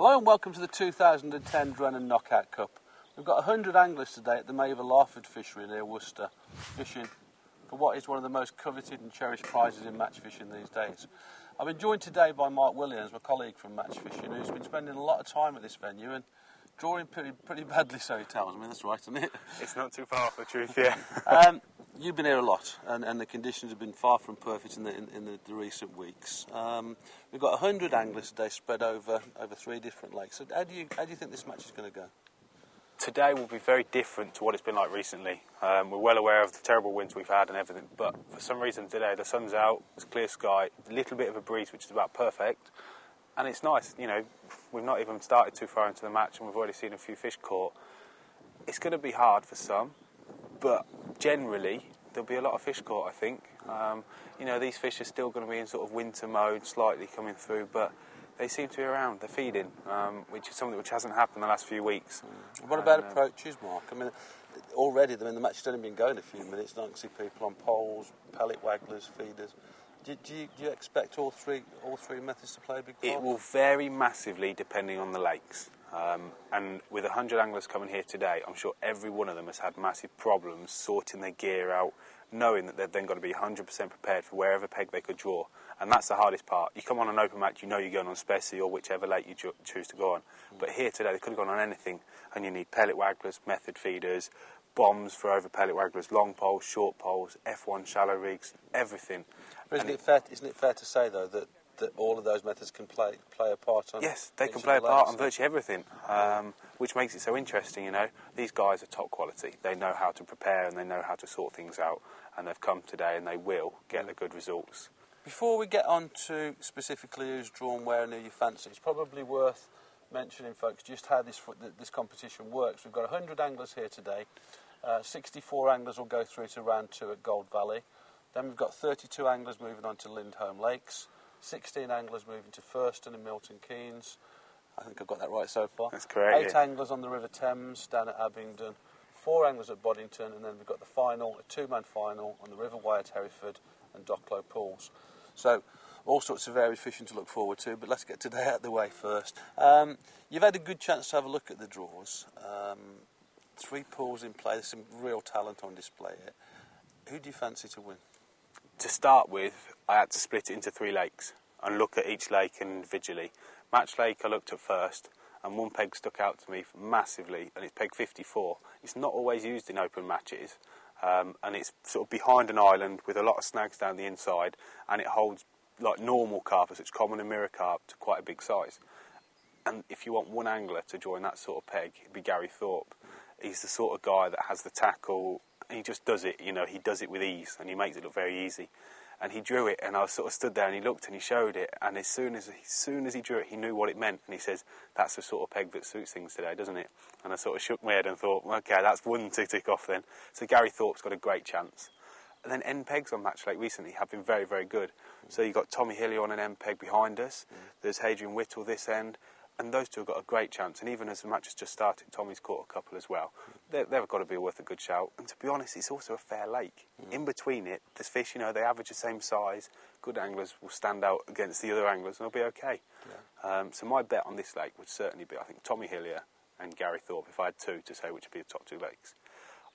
Hello and welcome to the 2010 Drennan Knockout Cup. We've got 100 anglers today at the Maver Larford fishery near Worcester, fishing for what is one of the most coveted and cherished prizes in match fishing these days. I've been joined today by Mark Williams, my colleague from match fishing, who's been spending a lot of time at this venue and drawing pretty badly, so he tells me. That's right, isn't it? It's not too far off the truth, yeah. You've been here a lot, and the conditions have been far from perfect in the recent weeks. We've got 100 anglers today spread over 3 different lakes. So how do you think this match is going to go? Today will be very different to what it's been like recently. We're well aware of the terrible winds we've had and everything, but for some reason today the sun's out, it's clear sky, a little bit of a breeze, which is about perfect, and it's nice. You know, we've not even started too far into the match and we've already seen a few fish caught. It's going to be hard for some, but generally there'll be a lot of fish caught, I think. You know, these fish are still going to be in sort of winter mode, slightly coming through, but they seem to be around. They're feeding, which is something which hasn't happened the last few weeks. What about approaches, Mark? I mean, already, the match has only been going a few minutes. I can see people on poles, pellet wagglers, feeders. Do you expect all three methods to play a big part? It will vary massively depending on the lakes. And with 100 anglers coming here today, I'm sure every one of them has had massive problems sorting their gear out, knowing that they've then got to be 100% prepared for wherever peg they could draw. And that's the hardest part. You come on an open match, you know you're going on Specie or whichever lake you choose to go on. But here today, they could have gone on anything, and you need pellet wagglers, method feeders, bombs for over pellet wagglers, long poles, short poles, F1 shallow rigs, everything. But isn't it fair to say, though, that all of those methods can play a part on? Yes, they can play a part on virtually everything, which makes it so interesting, you know. These guys are top quality. They know how to prepare and they know how to sort things out, and they've come today and they will get the good results. Before we get on to specifically who's drawn where and who you fancy, it's probably worth mentioning, folks, just how this competition works. We've got 100 anglers here today. 64 anglers will go through to round 2 at Gold Valley. Then we've got 32 anglers moving on to Lindholm Lakes. 16 anglers moving to Thurston and Milton Keynes. I think I've got that right so far. That's correct. 8 anglers on the River Thames down at Abingdon. 4 anglers at Boddington, and then we've got the final, a 2-man final on the River Wye at Hereford and Docklow Pools. So all sorts of varied fishing to look forward to, but let's get today out of the way first. You've had a good chance to have a look at the draws. 3 pools in play. There's some real talent on display here. Who do you fancy to win? To start with, I had to split it into 3 lakes and look at each lake individually. Match Lake I looked at first, and one peg stuck out to me massively, and it's peg 54. It's not always used in open matches, and it's sort of behind an island with a lot of snags down the inside, and it holds like normal carp, such common and mirror carp, to quite a big size. And if you want one angler to join that sort of peg, it'd be Gary Thorpe. He's the sort of guy that has the tackle. He just does it, you know, he does it with ease and he makes it look very easy. And he drew it, and I sort of stood there and he looked and he showed it, and as soon as he drew it, he knew what it meant, and he says, that's the sort of peg that suits things today, doesn't it? And I sort of shook my head and thought, okay, that's one to tick off then. So Gary Thorpe's got a great chance. And then end pegs on Match Lake recently have been very, very good. So you've got Tommy Hillier on an end peg behind us, there's Hadrian Whittle this end, and those two have got a great chance. And even as the match has just started, Tommy's caught a couple as well. They've got to be worth a good shout. And to be honest, it's also a fair lake. In between it, there's fish, you know, they average the same size. Good anglers will stand out against the other anglers and they'll be okay. Yeah. So my bet on this lake would certainly be, I think, Tommy Hillier and Gary Thorpe, if I had 2 to say which would be the top 2 lakes.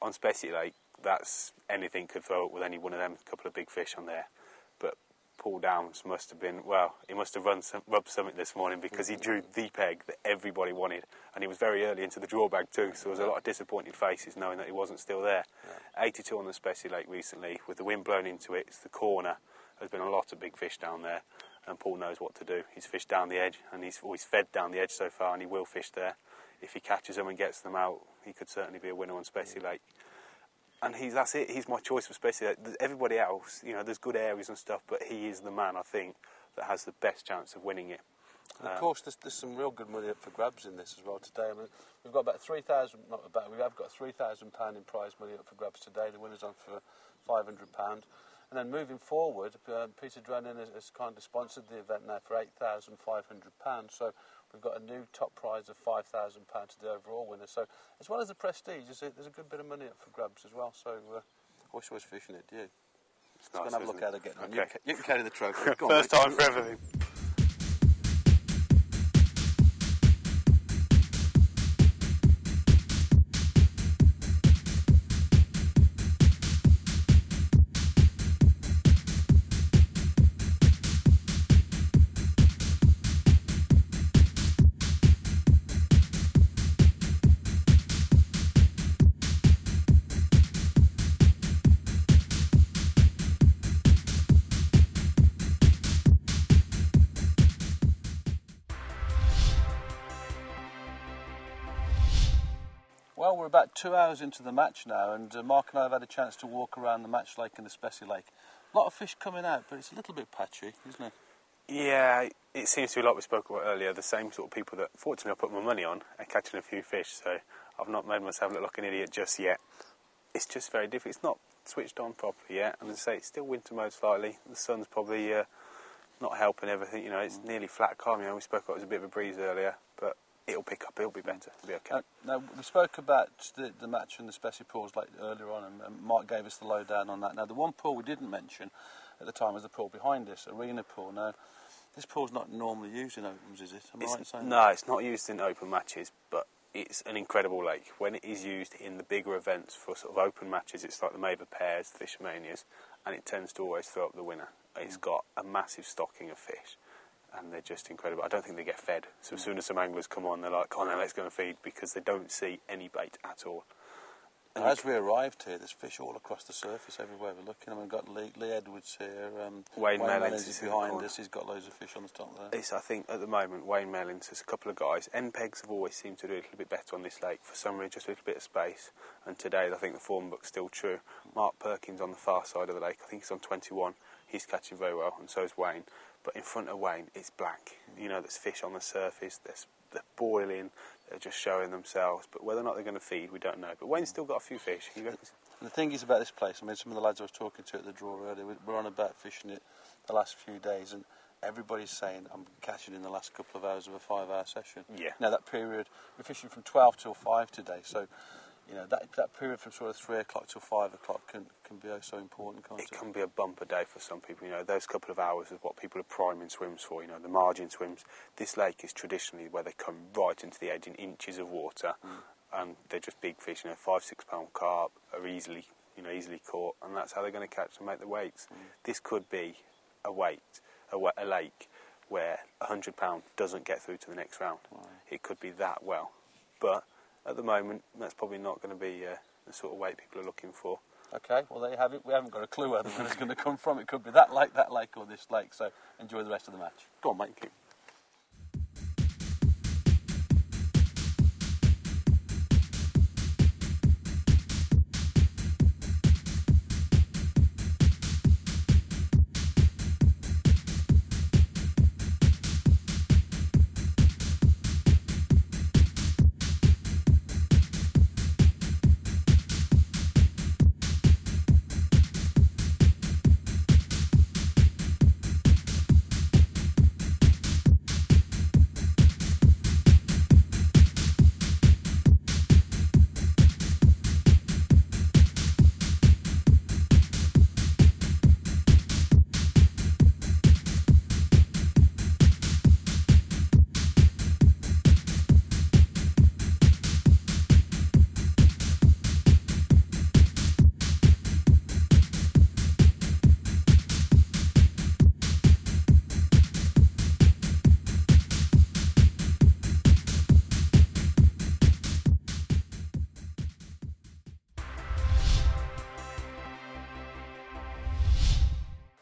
On Specie Lake, that's anything could throw up with any one of them, a couple of big fish on there. But Paul Downs must have been, well, he must have rubbed something this morning, because he drew the peg that everybody wanted, and he was very early into the draw bag too, so there was a lot of disappointed faces knowing that he wasn't still there. Yeah. 82 on the Specie Lake recently, with the wind blowing into it, it's the corner. There's been a lot of big fish down there, and Paul knows what to do. He's fished down the edge, and he's always fed down the edge so far, and he will fish there. If he catches them and gets them out, he could certainly be a winner on Specie Lake. And that's it. He's my choice for Specie Lake. Everybody else, you know, there's good areas and stuff, but he is the man, I think, that has the best chance of winning it. And of course, there's some real good money up for grabs in this as well today. I mean, we've got about £3,000, we have got £3,000 in prize money up for grabs today. The winner's on for £500. And then moving forward, Peter Drennan has kind of sponsored the event now for £8,500. So we've got a new top prize of £5,000 to the overall winner. So as well as the prestige, there's a good bit of money up for grabs as well. So I wish I was fishing it, do you? It's nice, going to have a look how they're getting on. Okay. You can carry the trophy. First time for everything. Well, we're about 2 hours into the match now, and Mark and I have had a chance to walk around the Match Lake and the Spessy Lake. A lot of fish coming out, but it's a little bit patchy, isn't it? Yeah, it seems to be like we spoke about earlier, the same sort of people that fortunately I put my money on are catching a few fish, so I've not made myself look like an idiot just yet. It's just very difficult. It's not switched on properly yet, and as I say, it's still winter mode slightly. The sun's probably not helping everything, you know, it's nearly flat calm, you know, we spoke about it was a bit of a breeze earlier, but it'll pick up, it'll be better, it'll be okay. Now, we spoke about the match and the Spessy pools like earlier on, and Mark gave us the lowdown on that. Now, the one pool we didn't mention at the time was the pool behind us, Arena Pool. Now, this pool's not normally used in opens, is it? Am I right in saying that? No, it's not used in open matches, but it's an incredible lake. When it is used in the bigger events for sort of open matches, it's like the Maver Pairs, the Fishermanias, and it tends to always throw up the winner. It's got a massive stocking of fish, and they're just incredible. I don't think they get fed, so as soon as some anglers come on, they're like, oh no, let's go and feed, because they don't see any bait at all. And as we arrived here, there's fish all across the surface everywhere we're looking. I mean, we've got Lee Edwards here. Wayne Mellins is behind us. He's got loads of fish on the top there. I think at the moment, Wayne Mellins, there's a couple of guys. NPEGs have always seemed to do a little bit better on this lake. For some reason, just a little bit of space. And today, I think the form book's still true. Mark Perkins on the far side of the lake, I think he's on 21. He's catching very well, and so is Wayne. But in front of Wayne, it's black. You know, there's fish on the surface. They're boiling. They're just showing themselves, but whether or not they're going to feed, we don't know. But Wayne's still got a few fish. And the thing is about this place, I mean, some of the lads I was talking to at the draw earlier, we're on about fishing it the last few days, and everybody's saying, I'm catching in the last couple of hours of a 5-hour session. Yeah. Now, that period, we're fishing from 12 till 5 today, so, you know, that period from sort of 3 o'clock till 5 o'clock can be so important, can't it? It can be a bumper day for some people. You know, those couple of hours is what people are priming swims for. You know, the margin swims. This lake is traditionally where they come right into the edge in inches of water, and they're just big fish. You know, 5-6 pound carp are easily caught, and that's how they're going to catch and make the weights. This could be a lake where £100 doesn't get through to the next round. It could be that well, but at the moment, that's probably not going to be the sort of weight people are looking for. Okay, well, there you have it. We haven't got a clue where the winner's going to come from. It could be that lake, or this lake. So enjoy the rest of the match. Go on, mate. Thank you.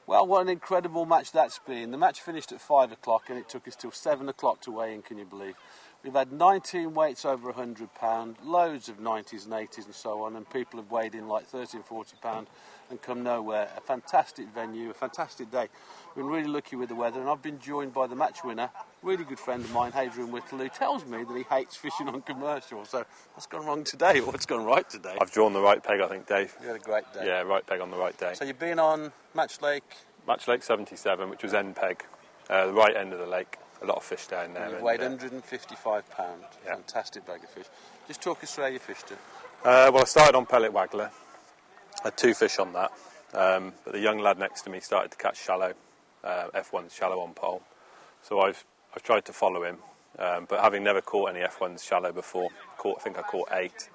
Well, what an incredible match that's been. The match finished at 5 o'clock and it took us till 7 o'clock to weigh in, can you believe? We've had 19 weights over £100, loads of 90s and 80s and so on, and people have weighed in like 30 and 40 pound and come nowhere. A fantastic venue, a fantastic day. We've been really lucky with the weather, and I've been joined by the match winner, really good friend of mine, Hadrian Whittle, who tells me that he hates fishing on commercial. So what's gone wrong today, or what's gone right today? I've drawn the right peg, I think, Dave. You had a great day. Yeah, right peg on the right day. So you've been on Match Lake? Match Lake 77, which was end peg, the right end of the lake. A lot of fish down there. You've weighed £155. Yeah. Fantastic bag of fish. Just talk us through how you fished it. Well, I started on pellet waggler. I had 2 fish on that. But the young lad next to me started to catch shallow, F1s shallow on pole. So I've tried to follow him. But having never caught any F1s shallow before, I think I caught 8,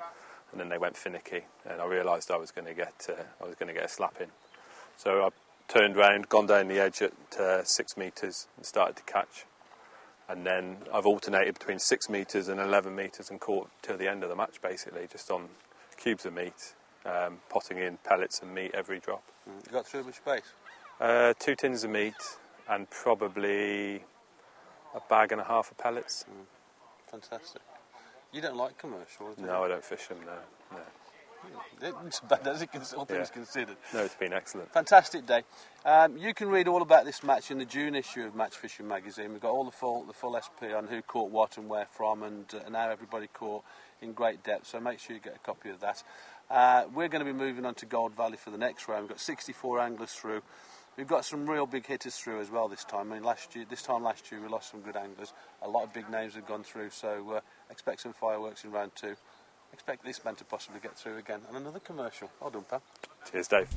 and then they went finicky, and I realised I was going to get a slap in. So I turned round, gone down the edge at 6 metres, and started to catch. And then I've alternated between 6 metres and 11 metres and caught till the end of the match, basically, just on cubes of meat, potting in pellets and meat every drop. You got through much space? 2 tins of meat and probably a bag and a half of pellets. Fantastic. You don't like commercials, do you? No, I don't fish them, no. It's bad as it all things considered. No, it's been excellent. Fantastic day. You can read all about this match in the June issue of Match Fishing magazine. We've got all the full SP on who caught what and where from, and how everybody caught in great depth. So make sure you get a copy of that. We're going to be moving on to Gold Valley for the next round. We've got 64 anglers through. We've got some real big hitters through as well this time. I mean, this time last year we lost some good anglers. A lot of big names have gone through. So expect some fireworks in round 2. Expect this man to possibly get through again. And another commercial. Well done, pal. Cheers, Dave.